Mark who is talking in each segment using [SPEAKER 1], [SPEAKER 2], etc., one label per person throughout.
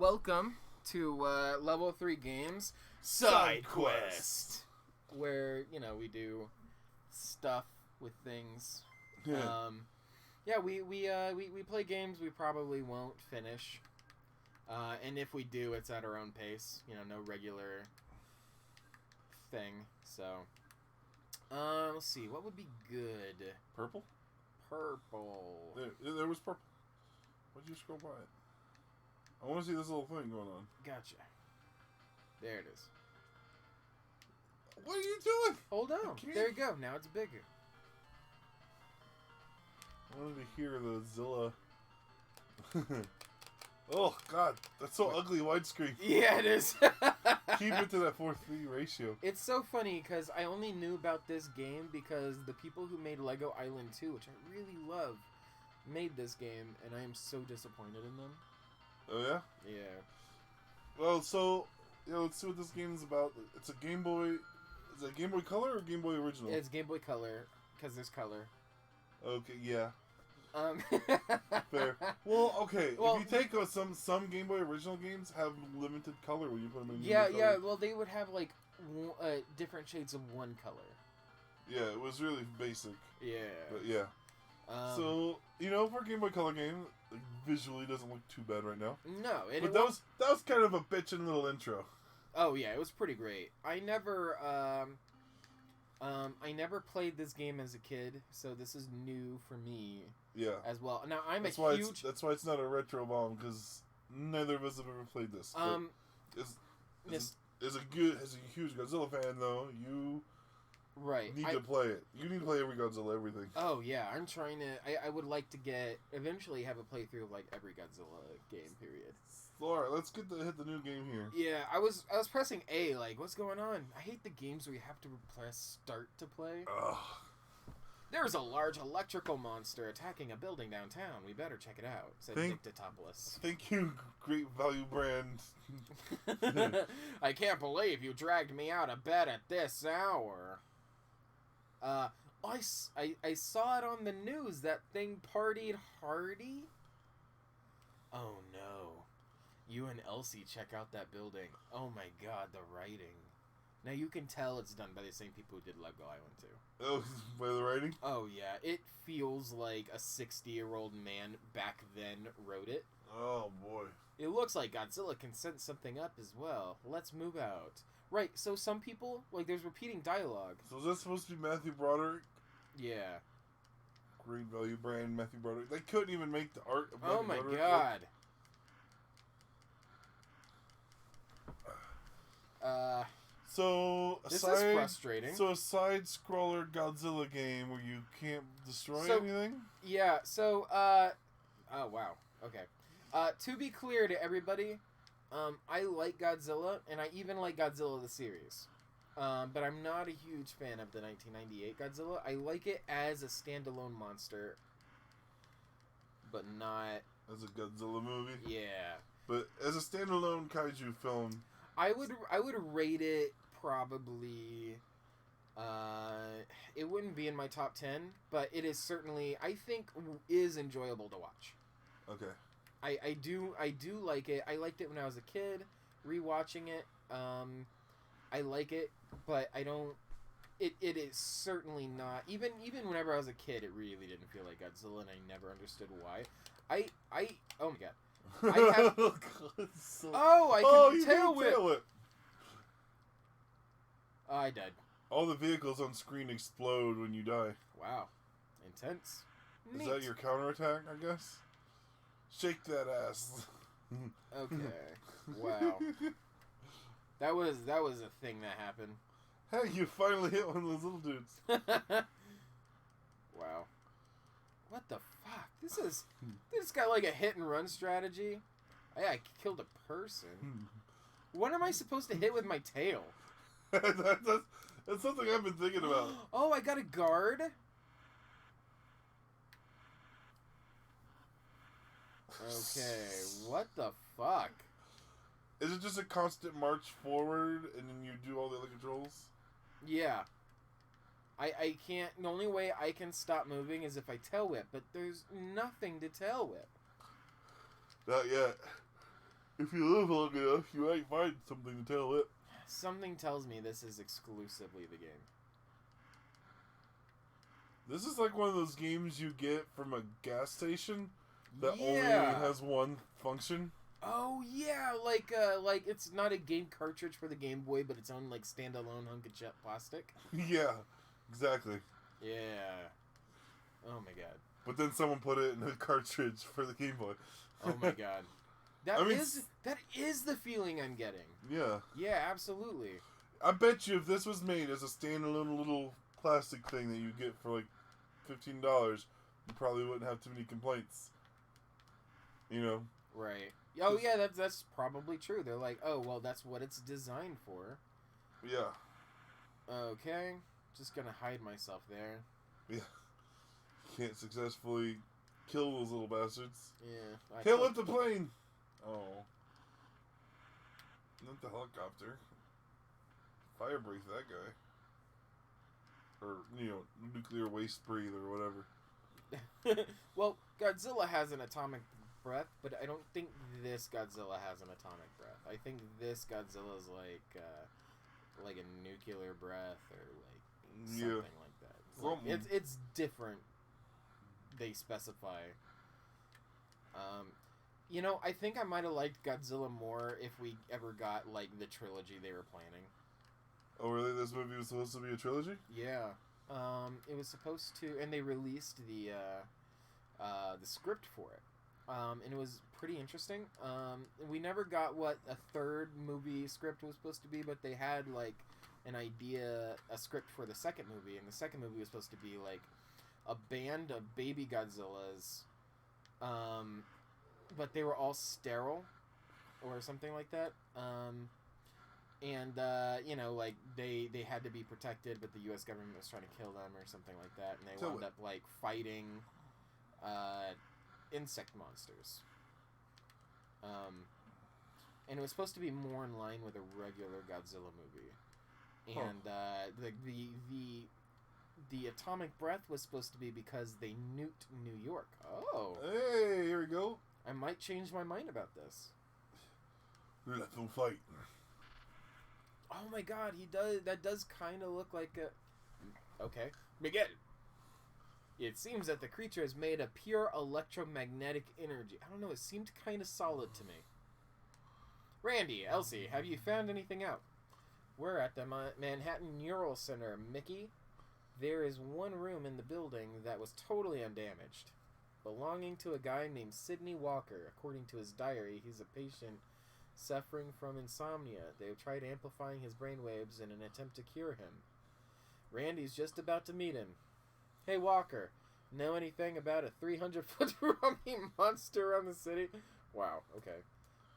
[SPEAKER 1] welcome to Level 3 Games
[SPEAKER 2] Side Quest,
[SPEAKER 1] where, we do stuff with things.
[SPEAKER 2] Yeah.
[SPEAKER 1] We play games we probably won't finish. And if we do, it's at our own pace. No regular thing. So, let's see. What would be good?
[SPEAKER 2] Purple?
[SPEAKER 1] Purple.
[SPEAKER 2] There was purple. Why'd you scroll by it? I want to see this little thing going on.
[SPEAKER 1] Gotcha. There it is.
[SPEAKER 2] What are you doing?
[SPEAKER 1] Hold on. There you go. Now it's bigger.
[SPEAKER 2] I wanted to hear the Zilla. Oh, God. That's so ugly widescreen.
[SPEAKER 1] Yeah, it is.
[SPEAKER 2] Keep it to that 4:3 ratio.
[SPEAKER 1] It's so funny because I only knew about this game because the people who made Lego Island 2, which I really love, made this game, and I am so disappointed in them.
[SPEAKER 2] Oh, yeah?
[SPEAKER 1] Yeah.
[SPEAKER 2] Well, so, let's see what this game is about. It's a Game Boy... Is it Game Boy Color or Game Boy Original?
[SPEAKER 1] It's Game Boy Color, because there's color.
[SPEAKER 2] Okay, yeah. Fair. Well, okay.
[SPEAKER 1] Well,
[SPEAKER 2] if you take some Game Boy Original games have limited color when you put them in.
[SPEAKER 1] Yeah, yeah. Well, they would have like different shades of one color.
[SPEAKER 2] Yeah, it was really basic.
[SPEAKER 1] Yeah.
[SPEAKER 2] But yeah. So for a Game Boy Color game, visually doesn't look too bad right now.
[SPEAKER 1] No,
[SPEAKER 2] but that was kind of a bitchin' little intro.
[SPEAKER 1] Oh yeah, it was pretty great. I never played this game as a kid, so this is new for me.
[SPEAKER 2] Yeah.
[SPEAKER 1] As well. Now that's
[SPEAKER 2] why it's not a retro bomb, because neither of us have ever played this. As a huge Godzilla fan though, you need to play it. You need to play every Godzilla, everything.
[SPEAKER 1] Oh yeah, I'm trying to. I would like to eventually have a playthrough of like every Godzilla game. Period.
[SPEAKER 2] Alright, let's hit the new game here.
[SPEAKER 1] Yeah, I was pressing A. Like, what's going on? I hate the games where you have to press start to play.
[SPEAKER 2] Ugh.
[SPEAKER 1] There's a large electrical monster attacking a building downtown. We better check it out, said Dictatopoulos.
[SPEAKER 2] Thank you, Great Value Brand.
[SPEAKER 1] I can't believe you dragged me out of bed at this hour. I saw it on the news. That thing partied hardy. Oh no. You and Elsie check out that building. Oh my god, the writing. Now you can tell it's done by the same people who did Lego Island 2.
[SPEAKER 2] Oh, by the writing?
[SPEAKER 1] Oh yeah, it feels like a 60-year-old man back then wrote it.
[SPEAKER 2] Oh boy.
[SPEAKER 1] It looks like Godzilla can sense something up as well. Let's move out. Right, so some people, like, there's repeating dialogue.
[SPEAKER 2] So is that supposed to be Matthew Broderick?
[SPEAKER 1] Yeah.
[SPEAKER 2] Great Value Brand, Matthew Broderick. They couldn't even make the art of Matthew Broderick.
[SPEAKER 1] Oh my god. This is frustrating.
[SPEAKER 2] So a side-scroller Godzilla game where you can't destroy anything?
[SPEAKER 1] Yeah, so, oh wow, okay. To be clear to everybody, I like Godzilla, and I even like Godzilla the series. But I'm not a huge fan of the 1998 Godzilla. I like it as a standalone monster, but not...
[SPEAKER 2] As a Godzilla movie?
[SPEAKER 1] Yeah.
[SPEAKER 2] But as a standalone kaiju film...
[SPEAKER 1] I would rate it probably... it wouldn't be in my top 10, but it is certainly, I think, is enjoyable to watch.
[SPEAKER 2] Okay.
[SPEAKER 1] I do like it. I liked it when I was a kid. Rewatching it, I like it, but I don't... It is certainly not... Even whenever I was a kid, it really didn't feel like Godzilla, and I never understood why. Oh my god. I have... I can tail whip! Oh, I died.
[SPEAKER 2] All the vehicles on screen explode when you die.
[SPEAKER 1] Wow. Intense.
[SPEAKER 2] Is that your counterattack, I guess? Shake that ass.
[SPEAKER 1] Okay. Wow. That was a thing that happened.
[SPEAKER 2] Hey, you finally hit one of those little dudes.
[SPEAKER 1] Wow. What the fuck? This got like a hit and run strategy. I killed a person. What am I supposed to hit with my tail?
[SPEAKER 2] That's something I've been thinking about.
[SPEAKER 1] Oh, I got a guard? Okay, what the fuck?
[SPEAKER 2] Is it just a constant march forward and then you do all the other controls?
[SPEAKER 1] Yeah. I can't... The only way I can stop moving is if I tail whip, but there's nothing to tail whip.
[SPEAKER 2] Not yet. If you live long enough, you might find something to tell it.
[SPEAKER 1] Something tells me this is exclusively the game.
[SPEAKER 2] This is like one of those games you get from a gas station that only
[SPEAKER 1] Yeah.
[SPEAKER 2] has one function.
[SPEAKER 1] Oh yeah, like it's not a game cartridge for the Game Boy, but its own like standalone hunk of jet plastic.
[SPEAKER 2] Yeah, exactly.
[SPEAKER 1] Yeah. Oh my god.
[SPEAKER 2] But then someone put it in a cartridge for the Game Boy.
[SPEAKER 1] Oh my god. That
[SPEAKER 2] I mean,
[SPEAKER 1] that is the feeling I'm getting.
[SPEAKER 2] Yeah.
[SPEAKER 1] Yeah, absolutely.
[SPEAKER 2] I bet you if this was made as a standalone little plastic thing that you get for like $15, you probably wouldn't have too many complaints. You know?
[SPEAKER 1] Right. Oh yeah, that's probably true. They're like, oh well, that's what it's designed for.
[SPEAKER 2] Yeah.
[SPEAKER 1] Okay, just gonna hide myself there.
[SPEAKER 2] Yeah. Can't successfully kill those little bastards.
[SPEAKER 1] Yeah.
[SPEAKER 2] Tail lift the plane! Oh. Not the helicopter. Fire breathe that guy. Or, nuclear waste breathe or whatever.
[SPEAKER 1] Well, Godzilla has an atomic breath, but I don't think this Godzilla has an atomic breath. I think this Godzilla is like a nuclear breath or like something like that. Like, it's different. They specify. I think I might have liked Godzilla more if we ever got like the trilogy they were planning.
[SPEAKER 2] Oh, really? This movie was supposed to be a trilogy?
[SPEAKER 1] Yeah. It was supposed to, and they released the script for it. And it was pretty interesting. We never got what a third movie script was supposed to be, but they had like a script for the second movie, and the second movie was supposed to be like a band of baby Godzillas, but they were all sterile or something like that. Like they had to be protected, but the U.S. government was trying to kill them or something like that, and they wound up like fighting insect monsters. And it was supposed to be more in line with a regular Godzilla movie, and the atomic breath was supposed to be because they nuked New York. Oh,
[SPEAKER 2] hey, here we go.
[SPEAKER 1] I might change my mind about this.
[SPEAKER 2] Let them fight.
[SPEAKER 1] Oh my god, he does. That does kind of look like a. Okay, Miguel. It seems that the creature is made of pure electromagnetic energy. I don't know. It seemed kind of solid to me. Randy, Elsie, have you found anything out? We're at the Manhattan Neural Center, Mickey. There is one room in the building that was totally undamaged, belonging to a guy named Sidney Walker. According to his diary, he's a patient suffering from insomnia. They've tried amplifying his brainwaves in an attempt to cure him. Randy's just about to meet him. Hey, Walker, know anything about a 300-foot roaming monster around the city? Wow, okay.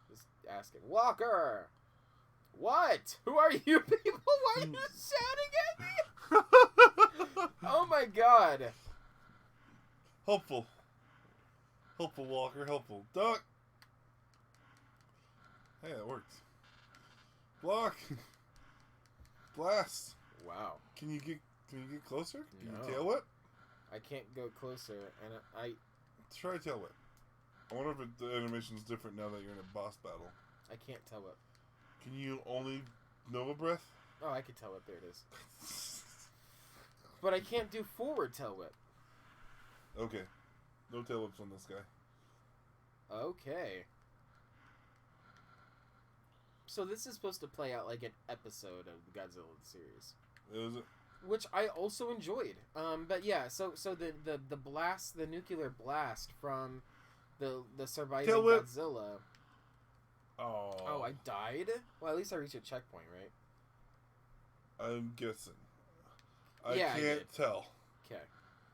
[SPEAKER 1] Just asking. Walker! What? Who are you people? Why are you shouting at me? Oh my god.
[SPEAKER 2] Helpful. Helpful, Walker, helpful. Duck! Hey, that worked. Block! Blast!
[SPEAKER 1] Wow.
[SPEAKER 2] Can you get closer? Can
[SPEAKER 1] No.
[SPEAKER 2] you tail whip?
[SPEAKER 1] I can't go closer, and I
[SPEAKER 2] Try tail whip. I wonder if the animation's different now that you're in a boss battle.
[SPEAKER 1] I can't tell what.
[SPEAKER 2] Can you only Nova Breath?
[SPEAKER 1] Oh, I can tell whip. There it is. But I can't do forward tail whip.
[SPEAKER 2] Okay. No tail whips on this guy.
[SPEAKER 1] Okay. So this is supposed to play out like an episode of the Godzilla series,
[SPEAKER 2] Is it?
[SPEAKER 1] which I also enjoyed. But yeah, so the blast, the nuclear blast from the surviving
[SPEAKER 2] Tail whip.
[SPEAKER 1] Godzilla. Oh, I died? Well, at least I reached a checkpoint, right?
[SPEAKER 2] I'm guessing.
[SPEAKER 1] Yeah, I
[SPEAKER 2] I
[SPEAKER 1] did.
[SPEAKER 2] can't tell.
[SPEAKER 1] Okay.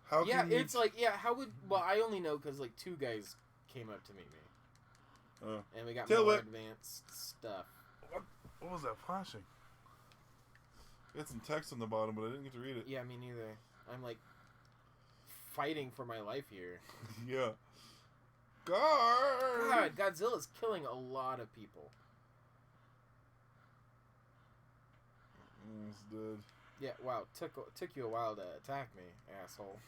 [SPEAKER 2] How
[SPEAKER 1] Yeah,
[SPEAKER 2] can you
[SPEAKER 1] it's like, yeah, how would... Well, I only know because, like, 2 guys came up to meet me. And we got
[SPEAKER 2] Tail
[SPEAKER 1] more
[SPEAKER 2] whip.
[SPEAKER 1] advanced stuff.
[SPEAKER 2] What was that flashing? I had some text on the bottom, but I didn't get to read it.
[SPEAKER 1] Yeah, me neither. I'm, like, fighting for my life here.
[SPEAKER 2] Yeah. Guard!
[SPEAKER 1] God, Godzilla's killing a lot of people.
[SPEAKER 2] Almost dead.
[SPEAKER 1] Yeah, wow, took you a while to attack me, asshole.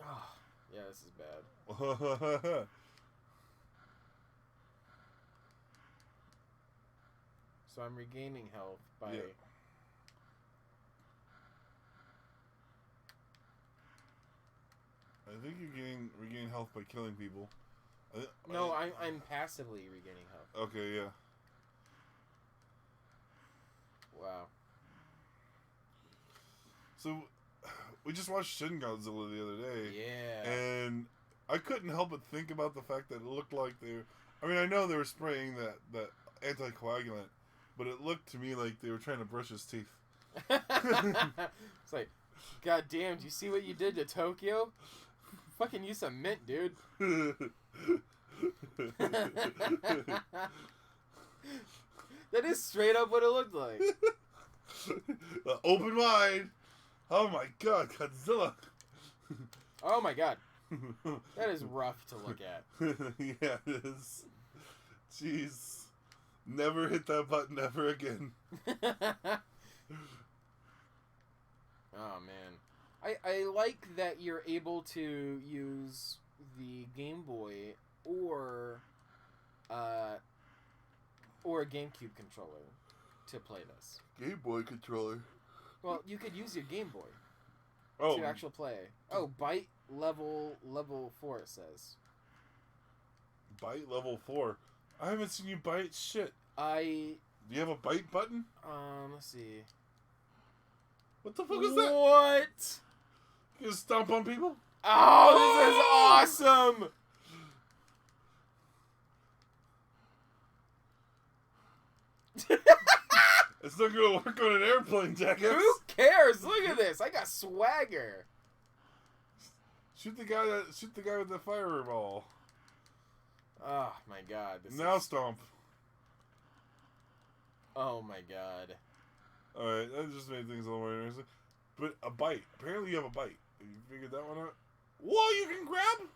[SPEAKER 1] Oh, yeah, this is bad. So I'm regaining health by...
[SPEAKER 2] Yeah. I think you regain health by killing people.
[SPEAKER 1] No, I'm passively regaining health.
[SPEAKER 2] Okay, yeah.
[SPEAKER 1] Wow.
[SPEAKER 2] So, we just watched Shin Godzilla the other day.
[SPEAKER 1] Yeah.
[SPEAKER 2] And I couldn't help but think about the fact that it looked like they were... I mean, I know they were spraying that anticoagulant, but it looked to me like they were trying to brush his teeth.
[SPEAKER 1] It's like, God damn, do you see what you did to Tokyo? Fucking use some mint, dude. That is straight up what it looked like.
[SPEAKER 2] Open wide. Oh my god, Godzilla.
[SPEAKER 1] Oh my god. That is rough to look at.
[SPEAKER 2] Yeah, it is. Jeez. Never hit that button ever again.
[SPEAKER 1] Oh man. I like that you're able to use the Game Boy or a GameCube controller to play this.
[SPEAKER 2] Game Boy controller.
[SPEAKER 1] Well, you could use your Game Boy
[SPEAKER 2] Oh,
[SPEAKER 1] to actually play. Oh, bite level 4 it says.
[SPEAKER 2] bite level 4. I haven't seen you bite shit. Do you have a bite button?
[SPEAKER 1] Let's see.
[SPEAKER 2] What the fuck is that?
[SPEAKER 1] What?
[SPEAKER 2] You gonna stomp on people?
[SPEAKER 1] Oh, this is awesome!
[SPEAKER 2] It's not gonna work on an airplane, jackass.
[SPEAKER 1] Who cares? Look at this. I got swagger.
[SPEAKER 2] Shoot the guy with the fireball.
[SPEAKER 1] Oh my god.
[SPEAKER 2] Now stomp.
[SPEAKER 1] Oh my god.
[SPEAKER 2] Alright, that just made things a little more interesting. But a bite. Apparently you have a bite. Have you figured that one out? Whoa, you can grab?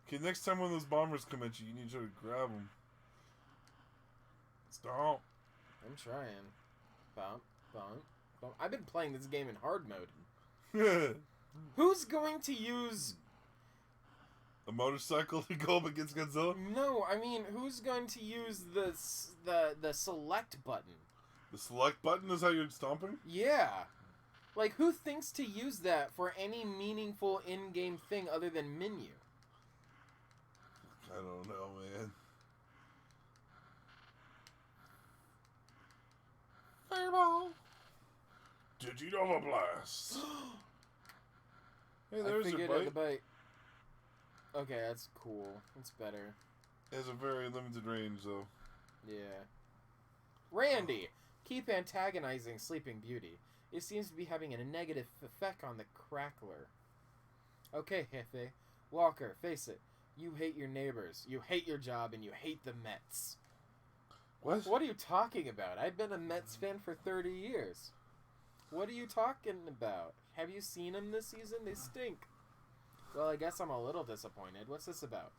[SPEAKER 2] Okay, next time when those bombers come at you, you need to grab them. Stomp.
[SPEAKER 1] I'm trying. Bump, bump, bump. I've been playing this game in hard mode. Who's going to use...
[SPEAKER 2] A motorcycle to go up against Godzilla?
[SPEAKER 1] No, I mean, who's going to use the select button?
[SPEAKER 2] The select button is how you're stomping?
[SPEAKER 1] Yeah. Like, who thinks to use that for any meaningful in-game thing other than menu?
[SPEAKER 2] I don't know, man. Fireball! Diginova Blast! Hey, there's your bite.
[SPEAKER 1] The bite. Okay, that's cool. That's better.
[SPEAKER 2] It has a very limited range, though.
[SPEAKER 1] Yeah. Randy! Keep antagonizing Sleeping Beauty. It seems to be having a negative effect on the Crackler. Okay, Jefe. Walker, face it. You hate your neighbors, you hate your job, and you hate the Mets.
[SPEAKER 2] What?
[SPEAKER 1] What are you talking about? I've been a Mets fan for 30 years. What are you talking about? Have you seen them this season? They stink. Well, I guess I'm a little disappointed. What's this about?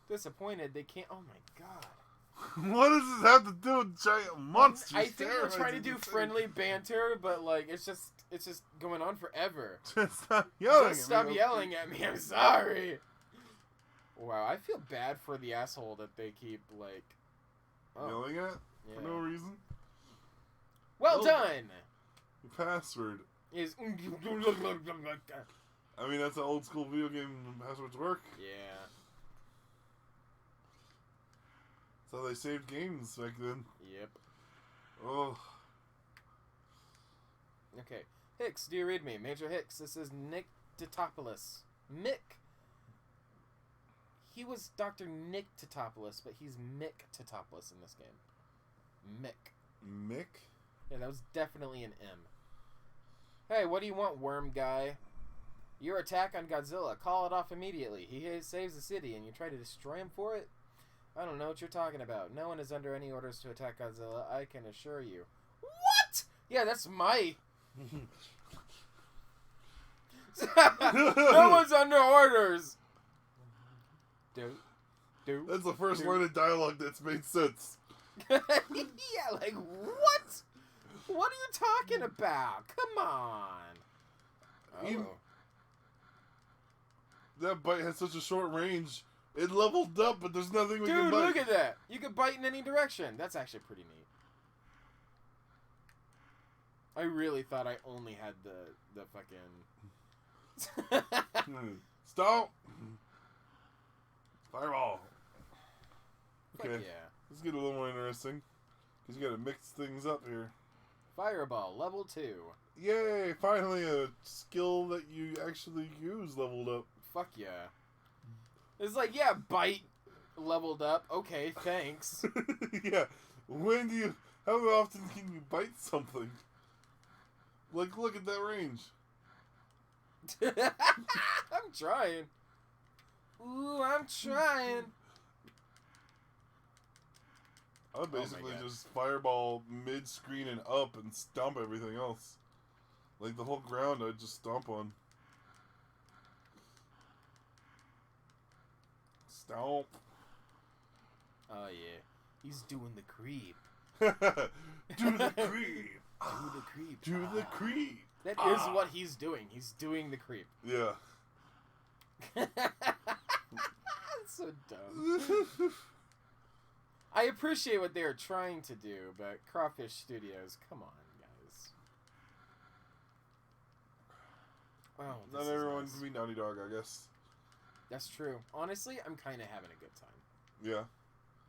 [SPEAKER 1] Disappointed they can't... Oh my god.
[SPEAKER 2] What does this have to do with giant monsters?
[SPEAKER 1] I think we're trying to do friendly banter, but like it's just going on forever.
[SPEAKER 2] Just stop yelling
[SPEAKER 1] Just stop yelling at me. I'm sorry. Wow, I feel bad for the asshole that they keep like
[SPEAKER 2] yelling at for no reason.
[SPEAKER 1] Well done.
[SPEAKER 2] Your password
[SPEAKER 1] Is
[SPEAKER 2] I mean, that's an old school video game. Passwords work.
[SPEAKER 1] yeah.
[SPEAKER 2] That's how they saved games back then.
[SPEAKER 1] Yep.
[SPEAKER 2] Oh.
[SPEAKER 1] Okay. Hicks, do you read me? Major Hicks, this is Nick Titopoulos. Mick. He was Dr. Nick Titopoulos, but he's Mick Titopoulos in this game. Mick.
[SPEAKER 2] Mick?
[SPEAKER 1] Yeah, that was definitely an M. Hey, what do you want, worm guy? Your attack on Godzilla. Call it off immediately. He saves the city, and you try to destroy him for it? I don't know what you're talking about. No one is under any orders to attack Godzilla, I can assure you. What? Yeah, that's my... No one's under orders!
[SPEAKER 2] That's the first line of dialogue that's made sense.
[SPEAKER 1] Yeah, like, what? What are you talking about? Come on. Oh.
[SPEAKER 2] That bite has such a short range. It leveled up, but there's nothing we can
[SPEAKER 1] Dude,
[SPEAKER 2] bite.
[SPEAKER 1] look at that. You can bite in any direction. That's actually pretty neat. I really thought I only had the fucking...
[SPEAKER 2] Stop! Fireball.
[SPEAKER 1] Fuck
[SPEAKER 2] Okay,
[SPEAKER 1] yeah.
[SPEAKER 2] let's get a little more interesting. Because you gotta mix things up here.
[SPEAKER 1] Fireball, level 2.
[SPEAKER 2] Yay! Finally a skill that you actually use leveled up.
[SPEAKER 1] Fuck yeah. It's like, yeah, bite leveled up. Okay, thanks.
[SPEAKER 2] Yeah. How often can you bite something? Like, look at that range.
[SPEAKER 1] I'm trying. Ooh, I'm trying.
[SPEAKER 2] I would basically just fireball mid-screen and up and stomp everything else. Like, the whole ground I'd just stomp on. Stomp.
[SPEAKER 1] Oh, yeah. He's doing the creep.
[SPEAKER 2] Do the creep.
[SPEAKER 1] Do the creep.
[SPEAKER 2] Do the creep.
[SPEAKER 1] That is what he's doing. He's doing the creep.
[SPEAKER 2] Yeah.
[SPEAKER 1] That's so dumb. I appreciate what they are trying to do, but Crawfish Studios, come on, guys. Oh,
[SPEAKER 2] Not everyone can be Naughty Dog, I guess.
[SPEAKER 1] That's true. Honestly, I'm kind of having a good time.
[SPEAKER 2] Yeah.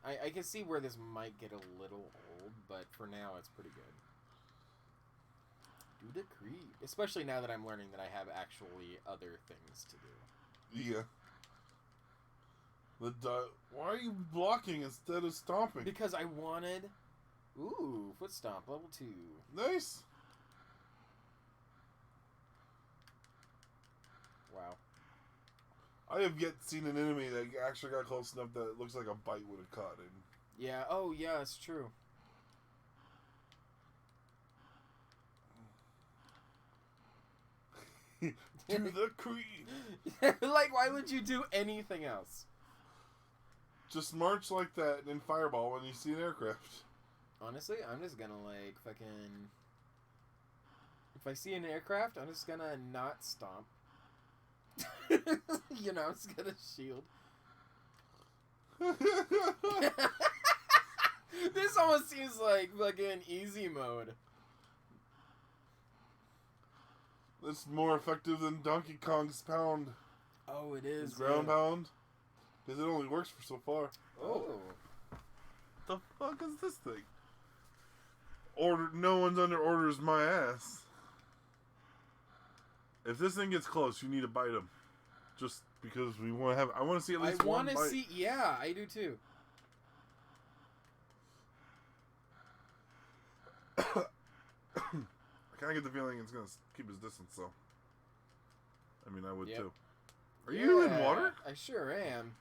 [SPEAKER 1] I can see where this might get a little old, but for now, it's pretty good. Do the creep. Especially now that I'm learning that I have actually other things to do.
[SPEAKER 2] Yeah. Why are you blocking instead of stomping?
[SPEAKER 1] Because I wanted... Ooh, foot stomp, level 2.
[SPEAKER 2] Nice.
[SPEAKER 1] Wow.
[SPEAKER 2] I have yet seen an enemy that actually got close enough that it looks like a bite would have caught him.
[SPEAKER 1] Yeah, oh yeah, it's true.
[SPEAKER 2] Do the creep.
[SPEAKER 1] Like, why would you do anything else?
[SPEAKER 2] Just march like that and then fireball when you see an aircraft.
[SPEAKER 1] Honestly, I'm just gonna, like, fucking... If I see an aircraft, I'm just gonna not stomp. You know, I'm just gonna shield. This almost seems like fucking easy mode.
[SPEAKER 2] That's more effective than Donkey Kong's pound.
[SPEAKER 1] Oh, it is.
[SPEAKER 2] His ground pound. Because it only works for so far.
[SPEAKER 1] Oh.
[SPEAKER 2] The fuck is this thing? No one's under orders my ass. If this thing gets close, you need to bite him. Just because we want to have... I want to see at least one bite.
[SPEAKER 1] Yeah, I do too.
[SPEAKER 2] I kind of get the feeling it's going to keep his distance, though. I mean, I would too. Are you in water?
[SPEAKER 1] I sure am.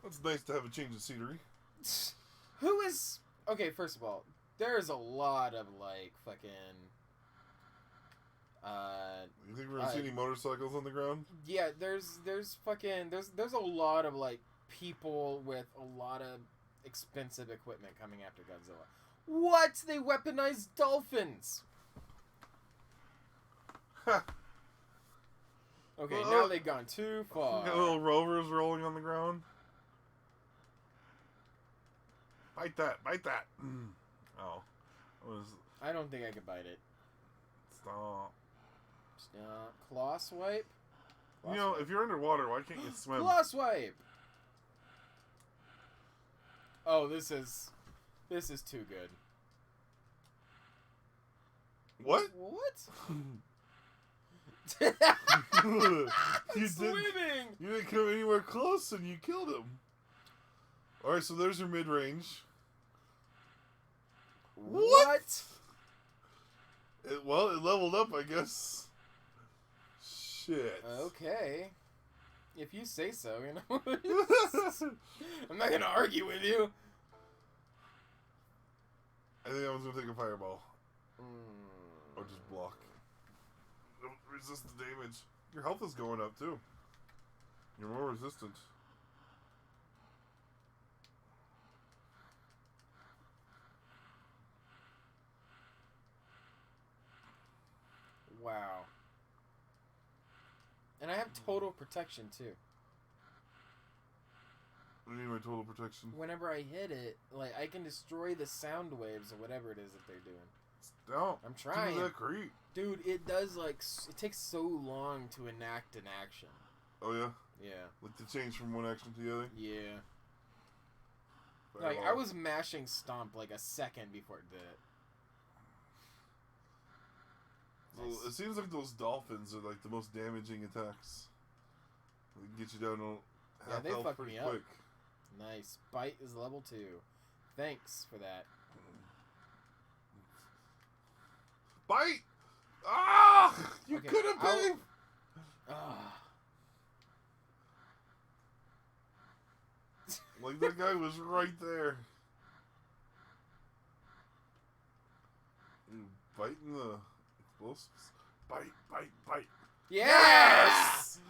[SPEAKER 2] That's nice to have a change of scenery.
[SPEAKER 1] Who is... Okay, first of all, there's a lot of, like, fucking...
[SPEAKER 2] You think we're going to see any motorcycles on the ground?
[SPEAKER 1] Yeah, there's a lot of, like, people with a lot of expensive equipment coming after Godzilla. What? They weaponized dolphins! Okay, now they've gone too far.
[SPEAKER 2] Got little rovers rolling on the ground. Bite that, bite that. Oh.
[SPEAKER 1] I don't think I could bite it.
[SPEAKER 2] Stop.
[SPEAKER 1] Claw swipe?
[SPEAKER 2] You know, if you're underwater, why can't you swim?
[SPEAKER 1] Claw swipe! Oh, this is too good.
[SPEAKER 2] What?
[SPEAKER 1] What?
[SPEAKER 2] You
[SPEAKER 1] swimming!
[SPEAKER 2] You didn't come anywhere close and you killed him. Alright, so there's your mid-range.
[SPEAKER 1] What?
[SPEAKER 2] It leveled up, I guess. Shit.
[SPEAKER 1] Okay. If you say so, you know. I'm not gonna argue with you.
[SPEAKER 2] I think I was gonna take a fireball. Or just block. Resist the damage. Your health is going up too. You're more resistant.
[SPEAKER 1] Wow. And I have total protection too.
[SPEAKER 2] What do you mean by total protection?
[SPEAKER 1] Whenever I hit it, like, I can destroy the sound waves or whatever it is that they're doing.
[SPEAKER 2] Don't.
[SPEAKER 1] I'm trying.
[SPEAKER 2] Do that creep.
[SPEAKER 1] Dude, it does, like, it takes so long to enact an action.
[SPEAKER 2] Oh, yeah?
[SPEAKER 1] Yeah.
[SPEAKER 2] Like to change from one action to the other?
[SPEAKER 1] Yeah.
[SPEAKER 2] Very
[SPEAKER 1] Like,
[SPEAKER 2] well.
[SPEAKER 1] I was mashing stomp, like, a second before it did it.
[SPEAKER 2] So it seems like those dolphins are, like, the most damaging attacks. They can get you down to half
[SPEAKER 1] they
[SPEAKER 2] health
[SPEAKER 1] fuck
[SPEAKER 2] pretty
[SPEAKER 1] me up.
[SPEAKER 2] quick.
[SPEAKER 1] Nice. Bite is level 2. Thanks for that.
[SPEAKER 2] Bite! Ah! You
[SPEAKER 1] Okay,
[SPEAKER 2] could have been!
[SPEAKER 1] Ah.
[SPEAKER 2] Like, that guy was right there. You biting the explosives. Bite, bite, bite.
[SPEAKER 1] Yes!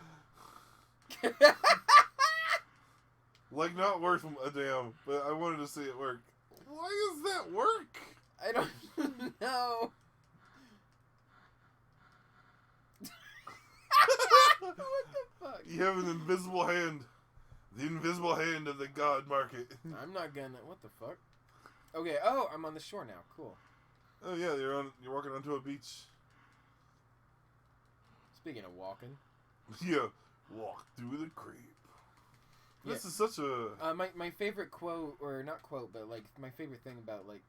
[SPEAKER 2] Like, not worth a damn, but I wanted to see it work. Why does that work?
[SPEAKER 1] I don't know. What the fuck?
[SPEAKER 2] You have an invisible hand. The invisible hand of the god market.
[SPEAKER 1] I'm not gonna. What the fuck? Okay. Oh, I'm on the shore now. Cool.
[SPEAKER 2] Oh yeah, you're walking onto a beach.
[SPEAKER 1] Speaking of walking.
[SPEAKER 2] Yeah, walk through the creep.
[SPEAKER 1] Yeah.
[SPEAKER 2] This is such a.
[SPEAKER 1] My favorite quote, or not quote, but like my favorite thing about like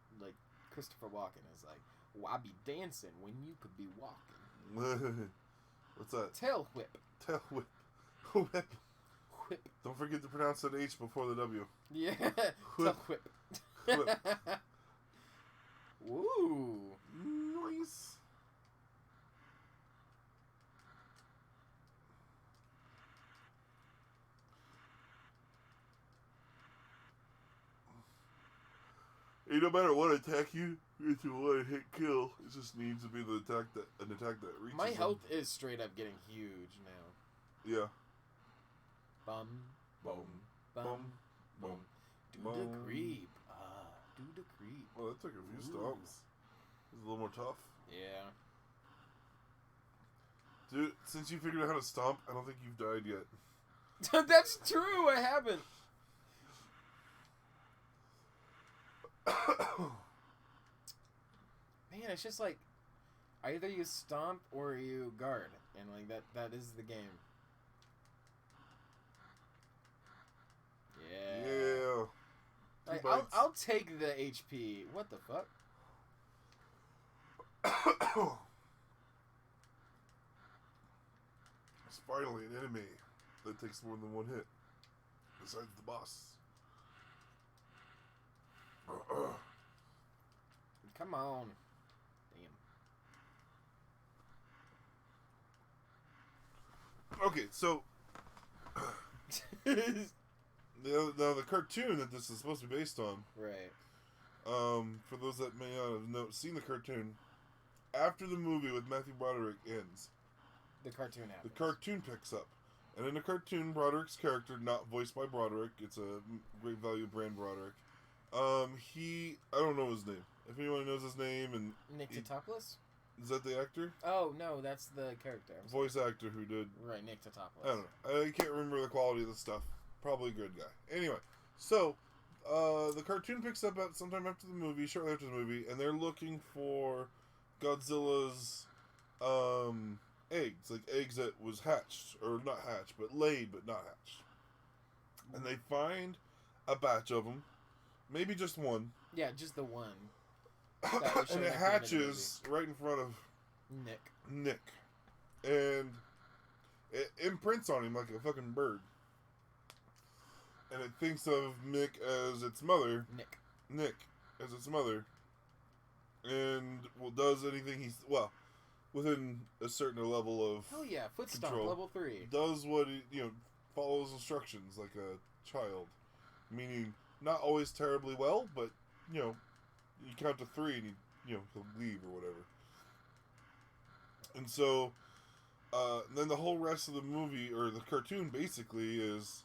[SPEAKER 1] Christopher Walken is like, "Why be dancing when you could be walking?"
[SPEAKER 2] What's that?
[SPEAKER 1] Tail whip.
[SPEAKER 2] Tail whip. Whip.
[SPEAKER 1] Whip.
[SPEAKER 2] Don't forget to pronounce that H before the W.
[SPEAKER 1] Yeah.
[SPEAKER 2] Whip.
[SPEAKER 1] Tail whip.
[SPEAKER 2] Whip.
[SPEAKER 1] Ooh.
[SPEAKER 2] Nice. No matter what attack you, it's a one-hit kill. It just needs to be an attack that reaches.
[SPEAKER 1] My
[SPEAKER 2] them.
[SPEAKER 1] health is straight up getting huge now.
[SPEAKER 2] Yeah.
[SPEAKER 1] Bum,
[SPEAKER 2] Boom.
[SPEAKER 1] bum,
[SPEAKER 2] Boom.
[SPEAKER 1] bum. Do
[SPEAKER 2] Boom.
[SPEAKER 1] the creep. Do the creep.
[SPEAKER 2] Well, that took a few
[SPEAKER 1] Ooh.
[SPEAKER 2] stomps. It was a little more tough.
[SPEAKER 1] Yeah.
[SPEAKER 2] Dude, since you figured out how to stomp, I don't think you've died yet.
[SPEAKER 1] That's true. I haven't. Man, it's just like either you stomp or you guard, and like that is the game. Yeah.
[SPEAKER 2] Yeah.
[SPEAKER 1] Like,
[SPEAKER 2] Two bites.
[SPEAKER 1] I'll take the HP. What the fuck?
[SPEAKER 2] It's finally an enemy that takes more than one hit. Besides the boss.
[SPEAKER 1] Come on. Damn.
[SPEAKER 2] Okay, so now the cartoon that this is supposed to be based on.
[SPEAKER 1] Right.
[SPEAKER 2] For those that may not have seen the cartoon, after the movie with Matthew Broderick ends,
[SPEAKER 1] The cartoon happens.
[SPEAKER 2] the cartoon picks up. And in the cartoon, Broderick's character, not voiced by Broderick, it's a great value brand Broderick. I don't know his name. If anyone knows his name, and
[SPEAKER 1] Nick Totopoulos?
[SPEAKER 2] is that the actor?
[SPEAKER 1] Oh, no, that's the character.
[SPEAKER 2] Voice actor who did.
[SPEAKER 1] Right, Nick Totopoulos.
[SPEAKER 2] I don't know. I can't remember the quality of the stuff. Probably a good guy. Anyway, so the cartoon picks up at sometime after the movie, shortly after the movie, and they're looking for Godzilla's eggs, like eggs that was hatched, or not hatched, but laid, but not hatched. And they find a batch of them, maybe just one.
[SPEAKER 1] Yeah, just the one.
[SPEAKER 2] And it hatches right in front of Nick. And it imprints on him like a fucking bird. And it thinks of Nick as its mother. Nick as its mother. And, well, does anything within a certain level of
[SPEAKER 1] Hell yeah, foot stomp,
[SPEAKER 2] control,
[SPEAKER 1] level 3.
[SPEAKER 2] does what he, follows instructions like a child. Meaning, not always terribly well, but, you count to 3 and he'll leave or whatever. And so, then the whole rest of the movie, or the cartoon basically, is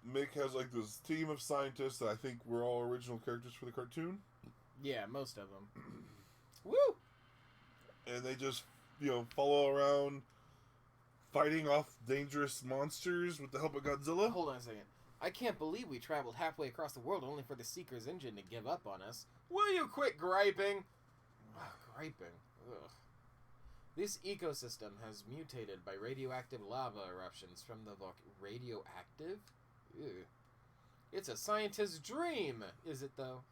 [SPEAKER 2] Mick has like this team of scientists that I think were all original characters for the cartoon.
[SPEAKER 1] Yeah, most of them. Woo!
[SPEAKER 2] And they just, follow around fighting off dangerous monsters with the help of Godzilla.
[SPEAKER 1] Hold on a second. I can't believe we traveled halfway across the world only for the Seeker's engine to give up on us. Will you quit griping? Griping. Ugh. This ecosystem has mutated by radioactive lava eruptions from the radioactive? Ew. It's a scientist's dream, is it though?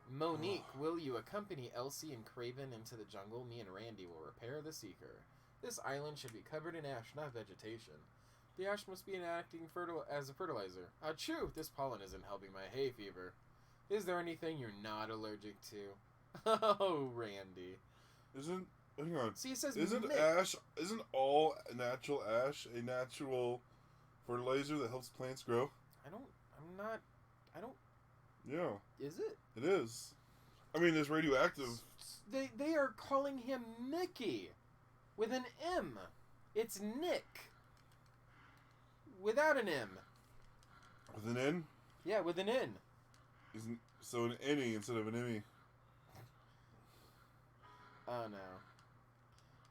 [SPEAKER 1] Monique, will you accompany Elsie and Craven into the jungle? Me and Randy will repair the Seeker. This island should be covered in ash, not vegetation. The ash must be acting as a fertilizer. Achoo! This pollen isn't helping my hay fever. Is there anything you're not allergic to? Oh, Randy.
[SPEAKER 2] Hang on.
[SPEAKER 1] See, it says
[SPEAKER 2] Isn't all natural ash a natural fertilizer that helps plants grow? Yeah.
[SPEAKER 1] Is it?
[SPEAKER 2] It is. I mean, it's radioactive.
[SPEAKER 1] They are calling him Mickey. With an M. It's Nick. Without an M.
[SPEAKER 2] With an N?
[SPEAKER 1] Yeah, with an N.
[SPEAKER 2] So an N-y instead of an M-y.
[SPEAKER 1] Oh no.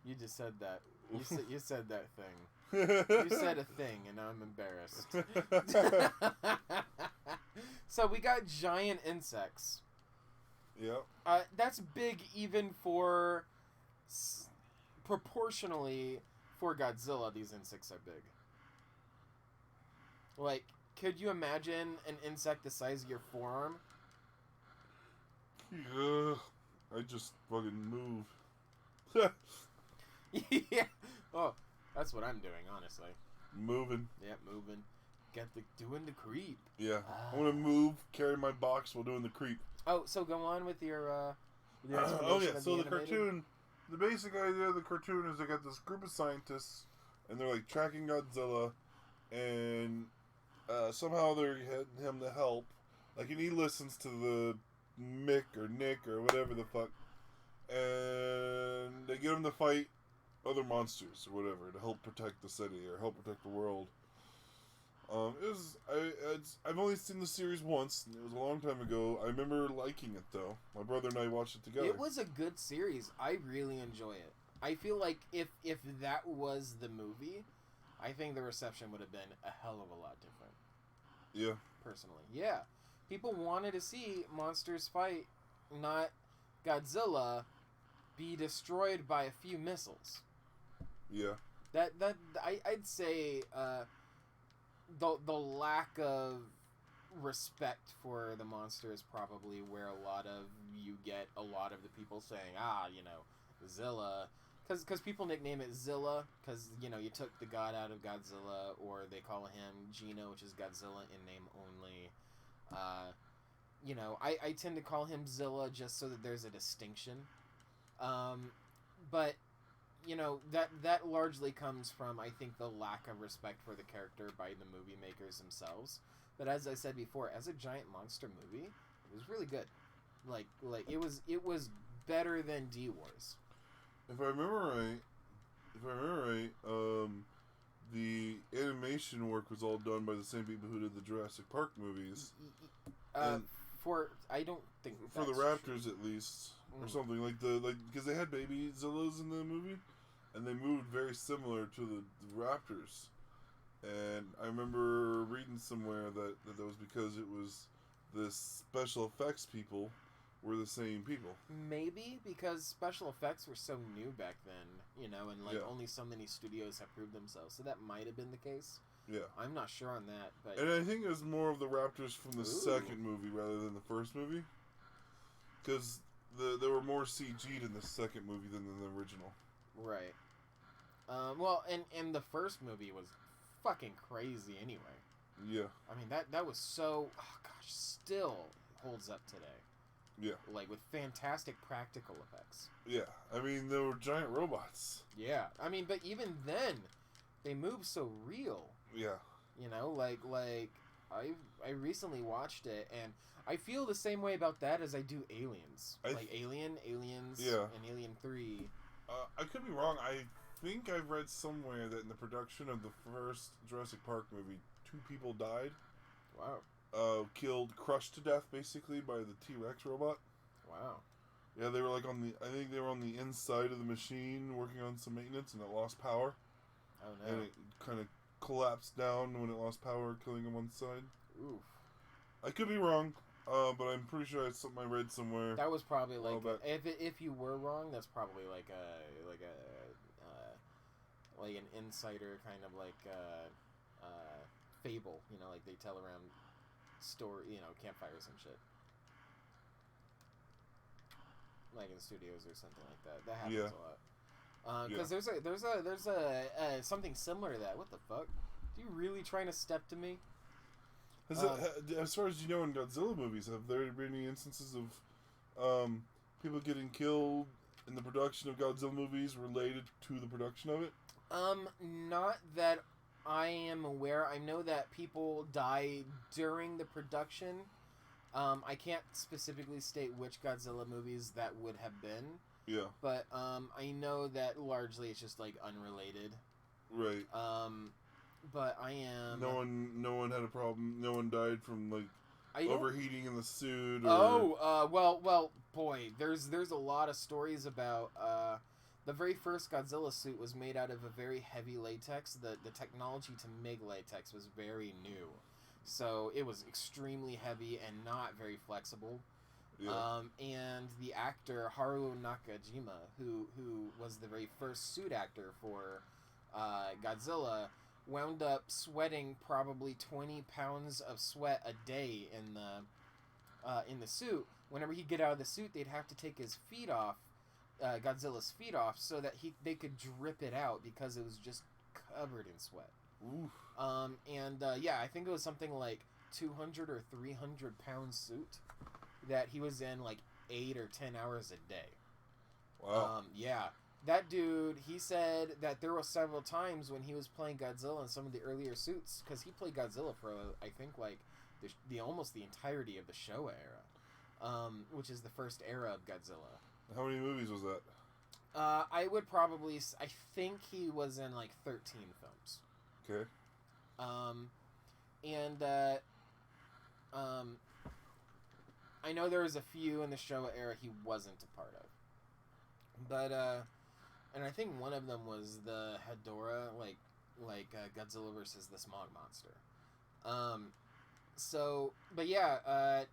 [SPEAKER 1] You just said that. You said that thing. You said a thing, and I'm embarrassed. So we got giant insects.
[SPEAKER 2] Yep.
[SPEAKER 1] That's big even for... proportionally, for Godzilla, these insects are big. Like, could you imagine an insect the size of your forearm?
[SPEAKER 2] Yeah. I just fucking move.
[SPEAKER 1] Yeah. Oh, that's what I'm doing, honestly.
[SPEAKER 2] Moving.
[SPEAKER 1] Yep, moving. Doing the creep.
[SPEAKER 2] Yeah. I want to move, carry my box while doing the creep.
[SPEAKER 1] Oh, so go on with your
[SPEAKER 2] oh, yeah. So the cartoon, the basic idea of the cartoon is they got this group of scientists, and they're, like, tracking Godzilla, and somehow they're getting him to help. Like, and he listens to the Mick or Nick or whatever the fuck, and they get him to fight other monsters or whatever to help protect the city or help protect the world. I've only seen the series once. It was a long time ago. I remember liking it though. My brother and I watched it together.
[SPEAKER 1] It was a good series. I really enjoy it. I feel like if that was the movie, I think the reception would have been a hell of a lot different.
[SPEAKER 2] Yeah.
[SPEAKER 1] Personally, yeah. People wanted to see monsters fight, not Godzilla be destroyed by a few missiles.
[SPEAKER 2] Yeah.
[SPEAKER 1] I'd say the lack of respect for the monster is probably where you get a lot of the people saying, Zilla, because people nickname it Zilla because you took the god out of Godzilla, or they call him Gino, which is Godzilla in name only. I tend to call him Zilla just so that there's a distinction. But that largely comes from, I think, the lack of respect for the character by the movie makers themselves. But as I said before, as a giant monster movie, it was really good. Like it was better than D-Wars.
[SPEAKER 2] If I remember right, the animation work was all done by the same people who did the Jurassic Park movies.
[SPEAKER 1] I don't think
[SPEAKER 2] for the Raptors at least, or something because they had baby Zillas in the movie, and they moved very similar to the Raptors. And I remember reading somewhere that was because it was the special effects people were the same people. Maybe
[SPEAKER 1] because special effects were so new back then, and only so many studios have proved themselves. So that might have been the case.
[SPEAKER 2] Yeah.
[SPEAKER 1] I'm not sure on that, but...
[SPEAKER 2] And I think it was more of the Raptors from the second movie rather than the first movie. Because there were more CG'd in the second movie than in the original.
[SPEAKER 1] Right. Well, and the first movie was fucking crazy anyway.
[SPEAKER 2] Yeah.
[SPEAKER 1] I mean, that was so... Oh, gosh, still holds up today.
[SPEAKER 2] Yeah.
[SPEAKER 1] Like, with fantastic practical effects.
[SPEAKER 2] Yeah. I mean, there were giant robots.
[SPEAKER 1] Yeah. I mean, but even then, they move so real.
[SPEAKER 2] Yeah.
[SPEAKER 1] I recently watched it, and I feel the same way about that as I do Aliens. Aliens,
[SPEAKER 2] yeah.
[SPEAKER 1] and Alien 3.
[SPEAKER 2] I could be wrong. I think I've read somewhere that in the production of the first Jurassic Park movie, 2 people died.
[SPEAKER 1] Wow.
[SPEAKER 2] Crushed to death, basically, by the T-Rex robot.
[SPEAKER 1] Wow.
[SPEAKER 2] Yeah, they were I think they were on the inside of the machine working on some maintenance, and it lost power.
[SPEAKER 1] Oh, no.
[SPEAKER 2] And it kind of collapsed down when it lost power, killing him on the side.
[SPEAKER 1] Oof.
[SPEAKER 2] I could be wrong, but I'm pretty sure it's something I read somewhere.
[SPEAKER 1] That was probably like
[SPEAKER 2] back.
[SPEAKER 1] if you were wrong, that's probably like an insider kind of like fable, you know, like they tell around campfires and shit, like in studios or something like that. That happens a lot. Because there's a something similar to that. What the fuck? Do you really trying to step to me?
[SPEAKER 2] As far as you know, in Godzilla movies, have there been any instances of people getting killed in the production of Godzilla movies related to the production of it?
[SPEAKER 1] Not that I am aware. I know that people die during the production. I can't specifically state which Godzilla movies that would have been.
[SPEAKER 2] Yeah.
[SPEAKER 1] But I know that largely it's just like unrelated.
[SPEAKER 2] Right.
[SPEAKER 1] But I am.
[SPEAKER 2] No one had a problem. No one died from like overheating in the suit.
[SPEAKER 1] Or... well, boy, there's a lot of stories about the very first Godzilla suit was made out of a very heavy latex. The technology to make latex was very new, so it was extremely heavy and not very flexible.
[SPEAKER 2] Yeah.
[SPEAKER 1] And the actor Haruo Nakajima, who was the very first suit actor for Godzilla, wound up sweating probably 20 pounds of sweat a day in the suit. Whenever he'd get out of the suit, they'd have to take his feet off, Godzilla's feet off, so that they could drip it out because it was just covered in sweat.
[SPEAKER 2] Oof.
[SPEAKER 1] I think it was something like 200 or 300 pound suit that he was in like 8 or 10 hours a day.
[SPEAKER 2] Wow.
[SPEAKER 1] That dude, he said that there were several times when he was playing Godzilla in some of the earlier suits, because he played Godzilla for, I think, like, the almost the entirety of the Showa era, which is the first era of Godzilla.
[SPEAKER 2] How many movies was that?
[SPEAKER 1] I think he was in, like, 13 films.
[SPEAKER 2] Okay.
[SPEAKER 1] I know there was a few in the Showa era he wasn't a part of. But, and I think one of them was the Hedorah, like Godzilla versus the Smog Monster.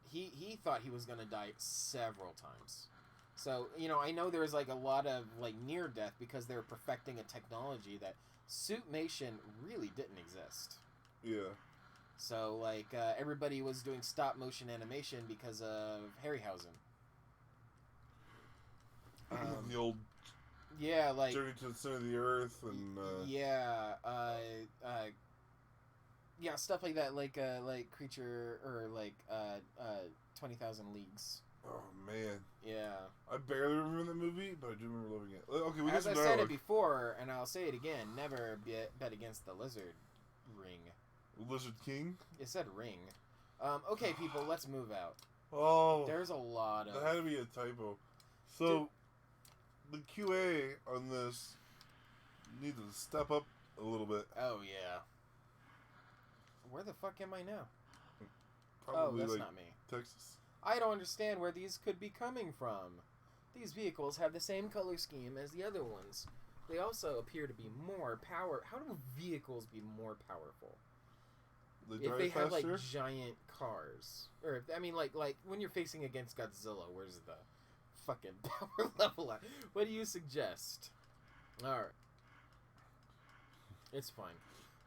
[SPEAKER 1] He thought he was gonna die several times. So, you know, I know there was like a lot of like near death because they were perfecting a technology that suitmation really didn't exist.
[SPEAKER 2] Yeah.
[SPEAKER 1] So, like, everybody was doing stop motion animation because of Harryhausen.
[SPEAKER 2] The old
[SPEAKER 1] like
[SPEAKER 2] Journey to the Center of the Earth and
[SPEAKER 1] stuff like that, like Creature or like 20,000 Leagues.
[SPEAKER 2] Oh man,
[SPEAKER 1] yeah.
[SPEAKER 2] I barely remember that movie, but I do remember loving it. Okay,
[SPEAKER 1] as I said it before, and I'll say it again: never bet against the lizard ring.
[SPEAKER 2] Lizard King.
[SPEAKER 1] It said ring. Okay, people, let's move out.
[SPEAKER 2] Oh,
[SPEAKER 1] there's a lot of.
[SPEAKER 2] That had to be a typo. So. The QA on this needs to step up a little bit.
[SPEAKER 1] Oh, yeah. Where the fuck am I now?
[SPEAKER 2] Probably
[SPEAKER 1] that's
[SPEAKER 2] like
[SPEAKER 1] not me.
[SPEAKER 2] Texas.
[SPEAKER 1] I don't understand where these could be coming from. These vehicles have the same color scheme as the other ones. They also appear to be more power. How do vehicles be more powerful? If they have like giant cars, or like when you're facing against Godzilla, where's the fucking power level at? What do you suggest? Alright. It's fine.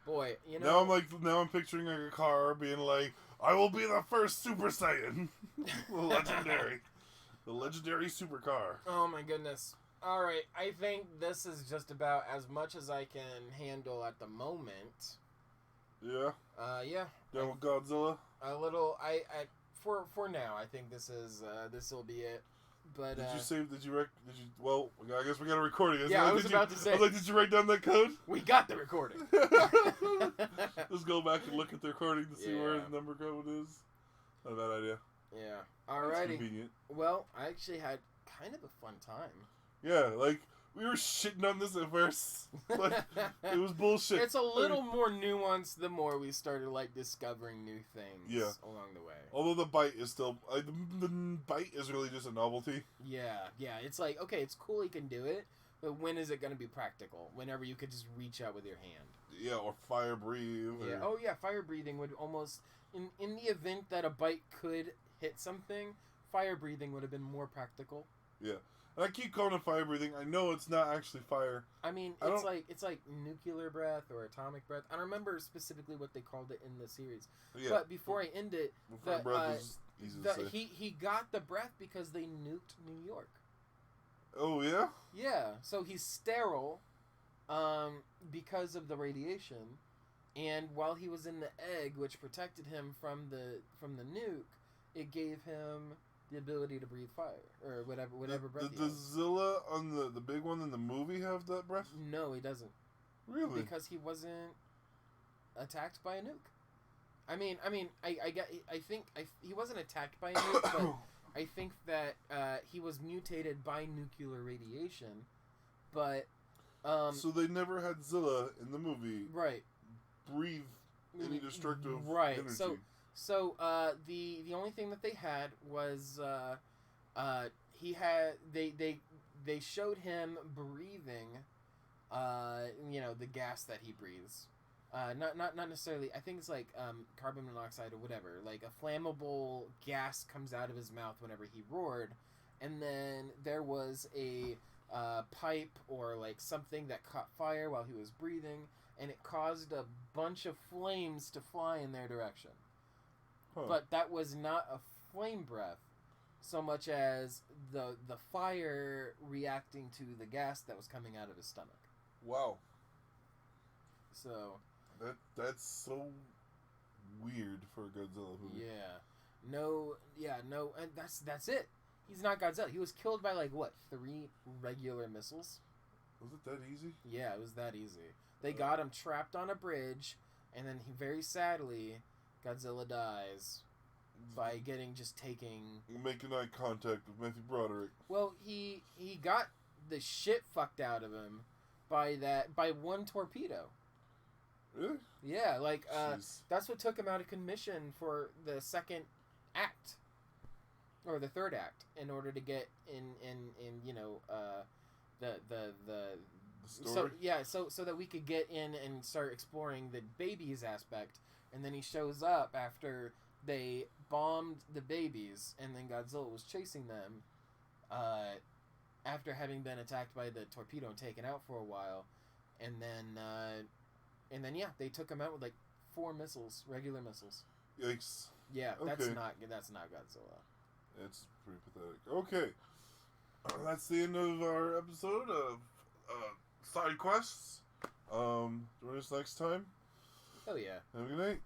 [SPEAKER 1] Boy, you know...
[SPEAKER 2] Now I'm picturing like a car being like, I will be the first Super Saiyan. The legendary supercar.
[SPEAKER 1] Oh my goodness. Alright, I think this is just about as much as I can handle at the moment.
[SPEAKER 2] Yeah?
[SPEAKER 1] Yeah.
[SPEAKER 2] Done with Godzilla?
[SPEAKER 1] A little, for now, I think this'll be it. But,
[SPEAKER 2] well, I guess we got a recording.
[SPEAKER 1] Yeah, I was about to say.
[SPEAKER 2] I was like, did you write down that code?
[SPEAKER 1] We got the recording.
[SPEAKER 2] Let's go back and look at the recording to see where the number code is. Not a bad idea.
[SPEAKER 1] Yeah. Alrighty.
[SPEAKER 2] That's convenient.
[SPEAKER 1] Well, I actually had kind of a fun time.
[SPEAKER 2] Yeah, like, we were shitting on this at first. Like, it was bullshit.
[SPEAKER 1] It's a little more nuanced the more we started, like, discovering new things along the way.
[SPEAKER 2] Although the bite is still... the bite is really just a novelty.
[SPEAKER 1] Yeah. It's like, okay, it's cool he can do it, but when is it going to be practical? Whenever you could just reach out with your hand.
[SPEAKER 2] Yeah, or fire breathe. Or...
[SPEAKER 1] Yeah. Oh yeah, fire breathing would almost in the event that a bite could hit something, fire breathing would have been more practical.
[SPEAKER 2] Yeah. And I keep calling it fire breathing. I know it's not actually fire.
[SPEAKER 1] I mean, it's like nuclear breath or atomic breath. I don't remember specifically what they called it in the series.
[SPEAKER 2] Yeah.
[SPEAKER 1] But before I end it, he got the breath because they nuked New York.
[SPEAKER 2] Oh yeah?
[SPEAKER 1] Yeah. So he's sterile because of the radiation, and while he was in the egg, which protected him from the nuke, it gave him the ability to breathe fire or whatever breath.
[SPEAKER 2] Does Zilla on the big one in the movie have that breath?
[SPEAKER 1] No, he doesn't.
[SPEAKER 2] Really?
[SPEAKER 1] Because he wasn't attacked by a nuke. I think he wasn't attacked by a nuke, but I think that he was mutated by nuclear radiation. But
[SPEAKER 2] so they never had Zilla in the movie.
[SPEAKER 1] Right.
[SPEAKER 2] Breathe any destructive
[SPEAKER 1] right.
[SPEAKER 2] energy.
[SPEAKER 1] So the only thing that they had was they showed him breathing the gas that he breathes. Not necessarily, I think it's like carbon monoxide or whatever. Like a flammable gas comes out of his mouth whenever he roared, and then there was a pipe or like something that caught fire while he was breathing, and it caused a bunch of flames to fly in their direction. Huh. But that was not a flame breath so much as the fire reacting to the gas that was coming out of his stomach.
[SPEAKER 2] Wow.
[SPEAKER 1] So
[SPEAKER 2] that's so weird for a Godzilla movie.
[SPEAKER 1] Yeah. No, and that's it. He's not Godzilla. He was killed by 3 regular missiles.
[SPEAKER 2] Was it that easy?
[SPEAKER 1] Yeah, it was that easy. They got him trapped on a bridge, and then he very sadly Godzilla dies by making
[SPEAKER 2] eye contact with Matthew Broderick.
[SPEAKER 1] Well, he got the shit fucked out of him by one torpedo.
[SPEAKER 2] Really?
[SPEAKER 1] Yeah, that's what took him out of commission for the second act or the third act in order to get in the
[SPEAKER 2] story.
[SPEAKER 1] So that we could get in and start exploring the babies aspect. And then he shows up after they bombed the babies, and then Godzilla was chasing them after having been attacked by the torpedo and taken out for a while. And then they took him out with 4 missiles, regular missiles.
[SPEAKER 2] Yikes.
[SPEAKER 1] Yeah,
[SPEAKER 2] okay.
[SPEAKER 1] That's not Godzilla.
[SPEAKER 2] It's pretty pathetic. Okay. That's the end of our episode of Side Quests. Join us next time.
[SPEAKER 1] Oh yeah.
[SPEAKER 2] Have a good night.